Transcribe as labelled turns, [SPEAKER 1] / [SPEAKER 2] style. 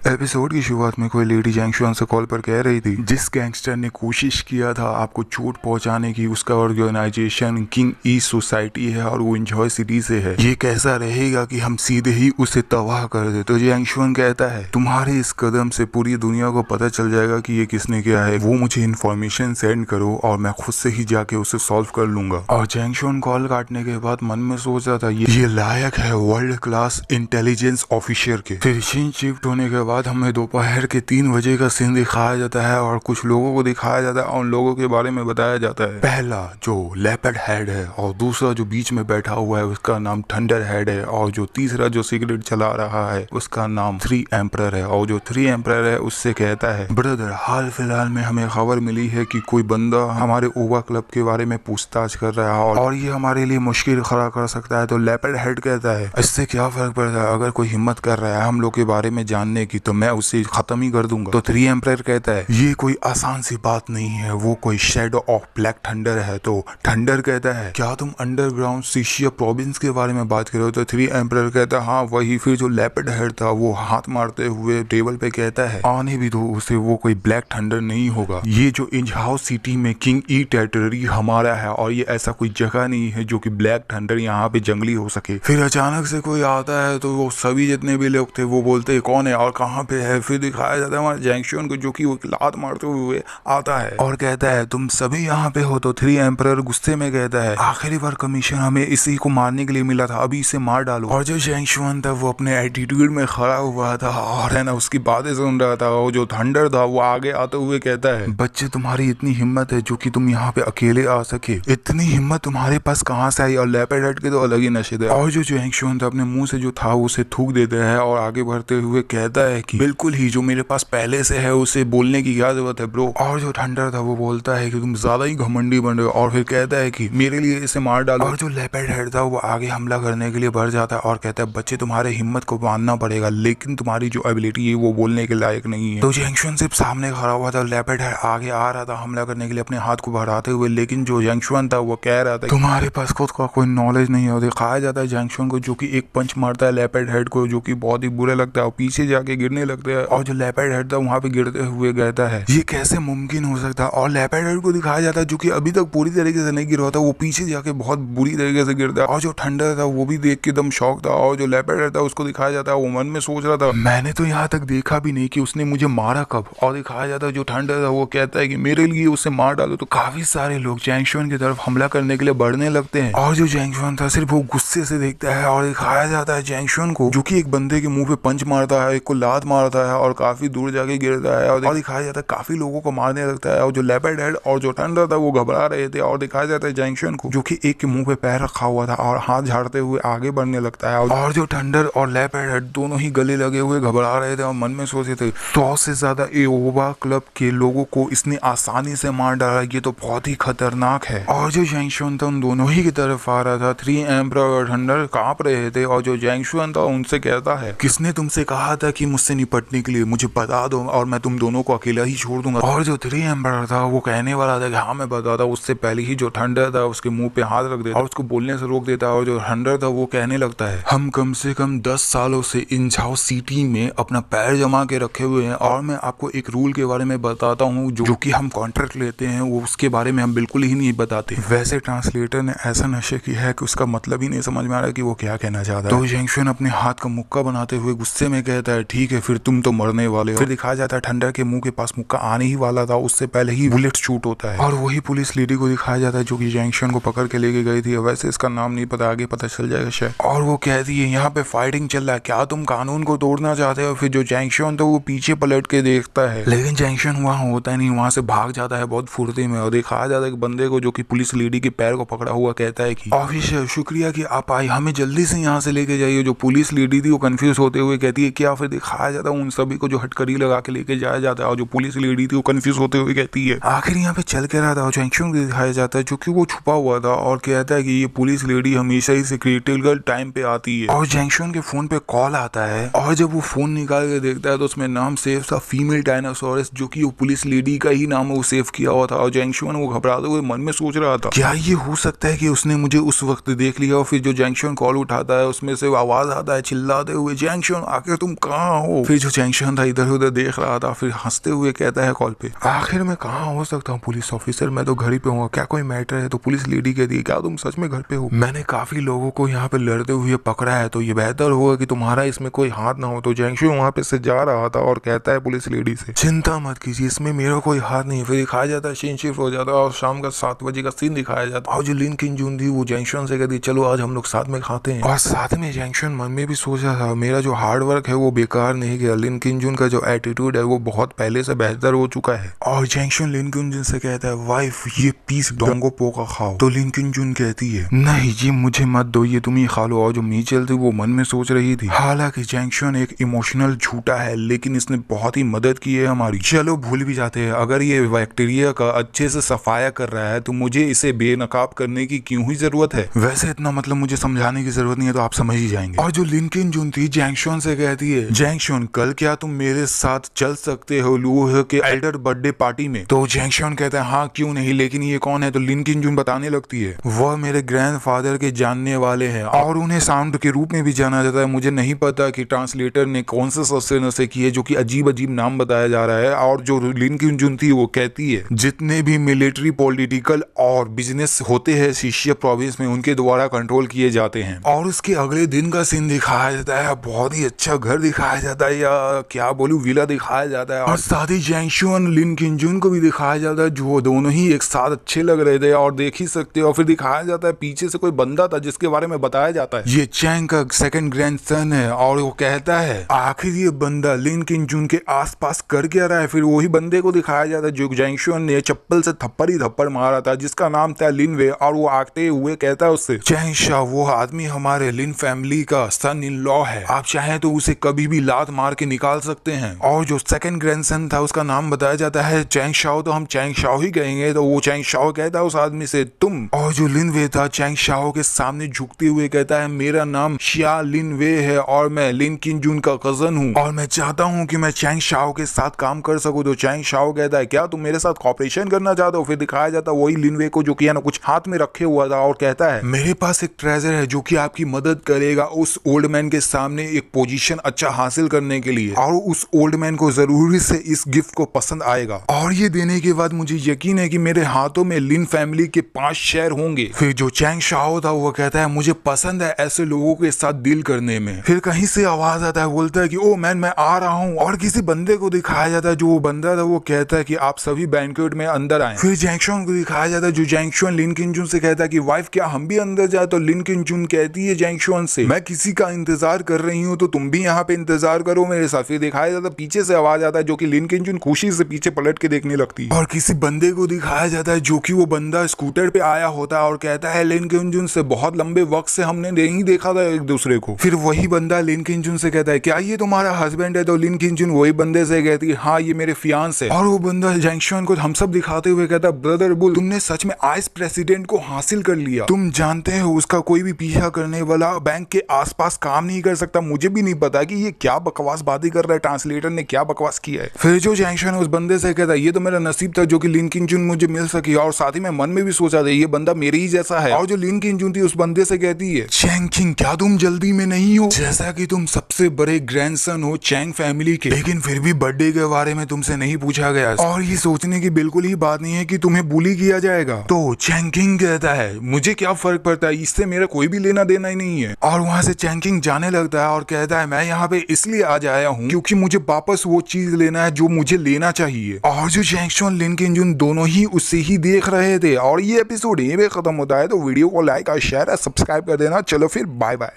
[SPEAKER 1] Episode की शुरुआत में कोई लेडी जैंगशुआन से कॉल पर कह रही थी जिस गैंगस्टर ने कोशिश किया था आपको चोट पहुंचाने की उसका ऑर्गेनाइजेशन किंग ई सोसाइटी है और वो इंजॉय सिटी से है। ये कैसा रहेगा कि हम सीधे ही उसे तबाह कर दे। तो जैंगशुआन कहता है तुम्हारे इस कदम से पूरी दुनिया को पता चल जाएगा कि ये किसने किया है। वो मुझे इन्फॉर्मेशन सेंड करो और मैं खुद से ही जाके उसे सॉल्व कर लूंगा। और जैंगशुआन कॉल काटने के बाद मन में सोच रहा था ये लायक है वर्ल्ड क्लास इंटेलिजेंस ऑफिसर के। फिर शिफ्ट होने के बाद हमें दोपहर के 3 बजे का सीन दिखाया जाता है और कुछ लोगों को दिखाया जाता है और उन लोगों के बारे में बताया जाता है। पहला जो लेपर्ड हेड है और दूसरा जो बीच में बैठा हुआ है उसका नाम थंडर हेड है और जो तीसरा जो सिगरेट चला रहा है उसका नाम 3 एम्परर है। और जो 3 एम्परर है उससे कहता है ब्रदर हाल फिलहाल में हमें खबर मिली है कि कोई बंदा हमारे ओवा क्लब के बारे में पूछताछ कर रहा है और ये हमारे लिए मुश्किल खड़ा कर सकता है। तो लेपर्ड हेड कहता है इससे क्या फर्क पड़ता है, अगर कोई हिम्मत कर रहा है हम लोग के बारे में जानने की तो मैं उसे खत्म ही कर दूंगा। तो 3 एम्परर कहता है ये कोई आसान सी बात नहीं है, वो कोई शेडो ऑफ ब्लैक थंडर है। तो थंडर कहता है क्या तुम अंडरग्राउंड सीशिया प्रोविंस के बारे में बात कर रहे हो। तो 3 एम्परर कहता है हाँ वही। फिर जो लेपर्ड हेड था वो हाथ मारते हुए टेबल पे कहता है आने भी दो उसे, वो कोई ब्लैक थंडर नहीं होगा। ये जो इंजहाउ सिटी में किंग ई टेरिटरी हमारा है और ये ऐसा कोई जगह नहीं है जो कि ब्लैक थंडर यहाँ पे जंगली हो सके। फिर अचानक से कोई आता है तो वो सभी जितने भी लोग थे वो बोलते हैं कौन है और कहाँ पे है। फिर दिखाया जाता है हमारे जैंगशुआन को जो कि वो लात मारते हुए आता है और कहता है तुम सभी यहाँ पे हो। तो 3 एम्परर गुस्से में कहता है आखिरी बार कमीशन हमें इसी को मारने के लिए मिला था, अभी इसे मार डालो। और जो जैंगशुआन था वो अपने एटीट्यूड में खड़ा हुआ था और है ना उसकी बातें सुन रहा था। और जो थंडर था वो आगे आते हुए कहता है बच्चे तुम्हारी इतनी हिम्मत है जो कि तुम यहाँ पे अकेले आ सके, इतनी हिम्मत तुम्हारे पास कहाँ से आई। और लेपर्ड हेड के तो अलग ही नशे थे। और जो जैंगशुआन था अपने मुंह से जो था उसे थूक देता है और आगे बढ़ते हुए कहता है कि बिल्कुल ही जो मेरे पास पहले से है उसे बोलने की क्या जरूरत है ब्रो। और जो थंडर था वो बोलता है कि तुम ज्यादा ही घमंडी बन रहे हो और फिर कहता है कि मेरे लिए इसे मार डालो। और जो लेपर्ड हेड था वो आगे हमला करने के लिए बढ़ जाता है और कहता है बच्चे तुम्हारे हिम्मत को मानना पड़ेगा लेकिन तुम्हारी जो एबिलिटी है वो बोलने के लायक नहीं है। तो जैंगशुआन सिर्फ सामने खड़ा हुआ था, लेपर्ड हेड आगे आ रहा था हमला करने के लिए अपने हाथ को बढ़ाते हुए, लेकिन जो जैंगशुआन था वो कह रहा था तुम्हारे पास खुद का कोई नॉलेज नहीं है। दिखाया जाता है जैंगशुआन को जो कि एक पंच मारता है लेपर्ड हेड को जो कि बहुत ही बुरा लगता है और पीछे जाके गिरने लगता है। और जो लेपर्ड हेड था वहां पे गिरते हुए कहता है ये कैसे मुमकिन हो सकता है। और लेपर्ड हेड को दिखाया जाता है जो कि अभी तक पूरी तरीके से नहीं गिरा था, वो पीछे जाके बहुत बुरी तरीके से गिरता है। और जो थंडर था वो भी देख के एकदम शॉक था। और जो लेपर्ड हेड था उसको दिखाया जाता है वो मन में सोच रहा था मैंने तो यहाँ तक देखा भी नहीं कि उसने मुझे मारा कब। और दिखाया जाता है जो थंडर था वो कहता है कि मेरे लिए उसे मार डालो। तो काफी सारे लोग जैंगशुआन की तरफ हमला करने के लिए बढ़ने लगते हैं और जो जैंगशुआन था सिर्फ वो गुस्से से देखता है। और दिखाया जाता है जैंगशुआन को जो कि एक बंदे के मुंह पे पंच मारता है, एक को लात मारता है और काफी दूर जाके गिरता है। और दिखाया जाता है काफी लोगों को मारने लगता है। और जो लेपर्ड हेड और जो थंडर था वो घबरा रहे थे। और दिखाया जाता है जैंगशुआन को जो कि एक के मुंह पे पैर रखा हुआ था और हाथ झाड़ते हुए आगे बढ़ने लगता है। और जो थंडर और लेपर्ड हेड दोनों ही गले लगे हुए घबरा रहे थे और मन में सोचते थे 100 से ज्यादा एओवा क्लब के लोगों को इसने आसानी से मार डाला, ये तो बहुत ही खतरनाक है। और जो जैंगशुआन था उन दोनों ही की तरफ आ रहा था। 3 एम्परर और थंडर कांप रहे थे और जो जैंगशुआन था उनसे कहता है किसने तुमसे कहा था कि मुझसे निपटने के लिए, मुझे बता दो और मैं तुम दोनों को अकेला ही छोड़ दूंगा। और जो 3 एम्परर था वो कहने वाला था कि हाँ मैं बताता, उससे पहले ही जो थंडर था उसके मुंह पे हाथ रख देता और उसको बोलने से रोक देता। और जो थंडर था वो कहने लगता है हम कम से कम 10 सालों से इंजहाउ सिटी में अपना पैर जमा के रखे हुए हैं और मैं आपको एक रूल के बारे में बताता हूँ जो कि हम कॉन्ट्रैक्ट लेते हैं वो उसके बारे में हम बिल्कुल ही नहीं बताते। वैसे ट्रांसलेटर ने ऐसा नशे किया है कि उसका मतलब ही नहीं समझ में आ रहा कि वो क्या कहना चाहता है। तो जैंगशुआन अपने हाथ का मुक्का बनाते हुए गुस्से में कहता है ठीक है फिर तुम तो मरने वाले हो। फिर दिखाया जाता है थंडर के मुंह के पास मुक्का आने ही वाला था, उससे पहले ही बुलेट शूट होता है। और वही पुलिस लेडी को दिखाया जाता है जो कि जैंगशुआन को पकड़ के लेके गई थी। वैसे इसका नाम नहीं पता, आगे पता चल जाएगा शायद। और वो कहती है यहाँ पे फाइटिंग चल रहा है, क्या तुम कानून को तोड़ना चाहते हो। फिर जो जैंगशुआन था वो पीछे पलट के देखता है लेकिन जैंगशुआन वहाँ होता नहीं, वहाँ से भाग जाता है बहुत फुर्ती में। और दिखाया जाता है बंदे को जो कि पुलिस लेडी के पैर को पकड़ा हुआ कहता है कि ऑफिसर शुक्रिया कि आप आई, हमें जल्दी से यहाँ से लेके जाइए। जो पुलिस लेडी थी वो कंफ्यूज होते हुए कहती है क्या। फिर दिखाया जाता है उन सभी को जो हटकड़ी लगा के लेके जाया जाता है और जो पुलिस लेडी थी वो कंफ्यूज होते हुए कहती है आखिर यहाँ पे चल के रहा था। और जैंगशुआन को दिखाया जाता है जो कि वो छुपा हुआ था और कहता है कि ये पुलिस लेडी हमेशा ही क्रिटिकल टाइम पे आती है। और जैंगशुआन के फोन पे कॉल आता है और जब वो फोन निकाल के देखता है तो उसमें नाम सेव था फीमेल डायनासोरस जो कि वो पुलिस लेडी का ही नाम वो सेव किया हुआ था। और जैंगशुआन वो घबराते हुए मन में सोच रहा था क्या ये हो सकता है कि उसने मुझे उस वक्त देख लिया। और फिर जो जैंगशुआन कॉल उठाता है उसमें से आवाज आता है चिल्लाते हुए जैंगशुआन आखिर तुम कहाँ हो। हो। फिर जो चैंगशन था इधर उधर देख रहा था, फिर हंसते हुए कहता है कॉल पे, आखिर मैं कहाँ हो सकता हूँ पुलिस ऑफिसर, मैं तो घर ही पे हूँ, क्या कोई मैटर है? तो पुलिस लेडी कहती है, क्या तुम सच में घर पे हो? मैंने काफी लोगों को यहाँ पे लड़ते हुए पकड़ा है, तो ये बेहतर होगा कि तुम्हारा इसमें कोई हाथ ना हो। तो जैंशु वहाँ पे से जा रहा था और कहता है पुलिस लेडी से, चिंता मत कीजिए, इसमें मेरा कोई हाथ नहीं है। फिर दिखाया जाता है सीन शिफ्ट हो जाता है और शाम का 7 बजे का सीन दिखाया जाता है और जो लिन किन जून थी वो जैंशन से कहती चलो आज हम लोग साथ में खाते हैं। और साथ में जैंशन मन में भी सोचा था मेरा जो हार्ड वर्क है वो बेकार नहीं गया, लिन किन जून का जो एटीट्यूड है वो बहुत पहले से बेहतर हो चुका है। और जैंशन लिन किन जून से कहता है वाइफ ये पीस डोंगो पोका खाओ। तो लिन किन जून कहती है नहीं ये मुझे मत दो, ये तुम ही खा लो। और जो मीचेल थी वो मन में सोच रही थी हालांकि जैंशन एक इमोशनल झूठा है लेकिन इसने बहुत ही मदद की है हमारी, चलो भूल भी जाते हैं। अगर ये बैक्टीरिया का अच्छे से सफाया कर रहा है तो मुझे इसे बेनकाब करने की क्यों ही जरूरत है? वैसे इतना मतलब मुझे समझाने की जरूरत नहीं है, तो आप समझ ही जाएंगे। और जो लिन किन जून थी जैंगशन से कहती है जैंगशन कल क्या तुम मेरे साथ चल सकते हो लूहे के एल्डर बर्थडे पार्टी में? तो जैंगशन कहता है हाँ क्यों नहीं, लेकिन ये कौन है? तो लिन किन जून बताने लगती है वह मेरे ग्रैंडफादर के जानने वाले हैं और उन्हें साउंड के रूप में भी जाना जाता है। मुझे नहीं पता कि ट्रांसलेटर ने कौन से सस्ते नशे किए जो कि अजीब अजीब नाम बताया जा रहा है। और जो लिन किन जून थी वो कहती है जितने भी मिलिट्री पॉलिटिकल और बिजनेस होते हैं शिशिया प्रोविंस में उनके द्वारा कंट्रोल किए जाते हैं। और उसके अगले दिन का सीन दिखाया जाता है, बहुत ही अच्छा घर दिखाया जाता है या क्या बोलूं विला दिखाया जाता है और साथ ही जैंगशू और लिन किन जून को भी दिखाया जाता है जो दोनों ही एक साथ अच्छे लग रहे थे और देख ही सकते हो। और फिर दिखाया जाता है पीछे से कोई बंदा था जिसके बारे में बताया जाता है ये चैंग का सेकंड ग्रैंडसन है और वो कहता है आखिर ये बंदा लिन किन जून के आसपास कर क्या रहा है। फिर वही बंदे को दिखाया जाता है जो जैंगशू ने चप्पल से थप्पड़ ही थप्पड़ मारा था जिसका नाम था लिन वे। और वो आते हुए कहता है उससे चैंग शाह वो आदमी हमारे लिन फैमिली का सन इन लॉ है, आप चाहें तो उसे कभी भी लात मार के निकाल सकते हैं। और जो सेकंड ग्रैंडसन था उसका नाम बताया जाता है चैंग शाओ, तो हम चैंग शाओ ही कहेंगे। तो वो चैंग शाओ कहता है उस आदमी से तुम। और जो लिन वे था चैंग शाओ के सामने झुकते हुए कहता है मेरा नाम शिया लिन वे है और मैं लिन किन जून का कजन हूँ और मैं चाहता हूँ कि मैं चैंग शाओ के साथ काम कर सकूं। तो चैंग शाओ कहता है क्या तुम मेरे साथ कॉपरेशन करना चाहते हो? फिर दिखाया जाता है वही लिन वे को जो कि ना कुछ हाथ में रखे हुआ था और कहता है मेरे पास एक ट्रेजर है जो कि आपकी मदद करेगा उस ओल्ड मैन के सामने एक पोजीशन अच्छा हासिल करने के लिए और उस ओल्ड मैन को जरूरी से इस गिफ्ट को पसंद आएगा और ये देने के बाद मुझे यकीन है कि मेरे हाथों में लिन फैमिली के 5 शेयर होंगे। फिर जो चैंग शाओ था वो कहता है मुझे पसंद है ऐसे लोगों के साथ डील करने में। फिर कहीं से आवाज आता है बोलता है कि ओ मैन मैं आ रहा हूँ और किसी बंदे को दिखाया जाता है जो वो बंदा था वो कहता है कि आप सभी बैंक्वेट में अंदर आए। फिर जैंगशॉन को दिखाया जाता है जो जैंगशॉन लिन किन जून से कहता है कि वाइफ क्या हम भी अंदर जाए? तो लिन किन जून कहती है जैंगशॉन से मैं किसी का इंतजार कर रही हूँ तो तुम भी यहाँ पे इंतजार करो मेरे साथ। फिर दिखाया जाता है पीछे से आवाज आता है जो कि लिन किन जून खुशी से पीछे पलट के देखने लगती है और किसी बंदे को दिखाया जाता है जो कि वो बंदा स्कूटर पे आया होता है और कहता है लिन किन जून से बहुत लंबे वक्त से हमने नहीं देखा था एक दूसरे को। फिर वही बंदा लिन किन जून से कहता है क्या ये तुम्हारा हस्बैंड है? तो लिन किन जून वही बंदे से कहती है हाँ ये मेरे फियांस है। और वो बंदा जैंगशॉन को हम सब दिखाते हुए कहता है ब्रदर बुल तुमने सच में आइस प्रेसिडेंट को हासिल कर लिया। तुम जानते हो उसका कोई भी पीछा करने वाला बैंक के आसपास काम नहीं कर सकता। मुझे भी नहीं पता कि ये क्या बकवास बातें कर रहा है, ट्रांसलेटर ने क्या बकवास किया है। फिर जो जैंगशॉन उस बंदे से कहता है ये तो मेरा नसीब था जो कि लिन किन जून मुझे मिल सकी और साथ ही मैं मन में भी सोचा था ये बंदा मेरे ही जैसा है। और जो लिन किन जून थी उस बंदे से कहती है चैंग किंग क्या तुम जल्दी में नहीं हो? जैसा कि तुम सबसे बड़े ग्रैंडसन हो चैंग फैमिली के, लेकिन फिर भी बर्थडे के बारे में तुमसे नहीं पूछा गया और ये सोचने की बिल्कुल ही बात नहीं है कि तुम्हें बुली किया जाएगा। तो चैंग किंग कहता है मुझे क्या फर्क पड़ता है, इससे मेरा कोई भी लेना देना ही नहीं है। और वहां से चैंग किंग जाने लगता है और कहता है मैं यहाँ पे इसलिए आज आया हूँ क्योंकि मुझे वापस वो चीज लेना है जो मुझे लेना चाहिए। और जो जैंगशॉन लिन किन जून दोनों ही उससे ही देख रहे थे और ये एपिसोड यहीं पे खत्म होता है। तो वीडियो को लाइक और शेयर और सब्सक्राइब कर देना। चलो फिर बाय बाय।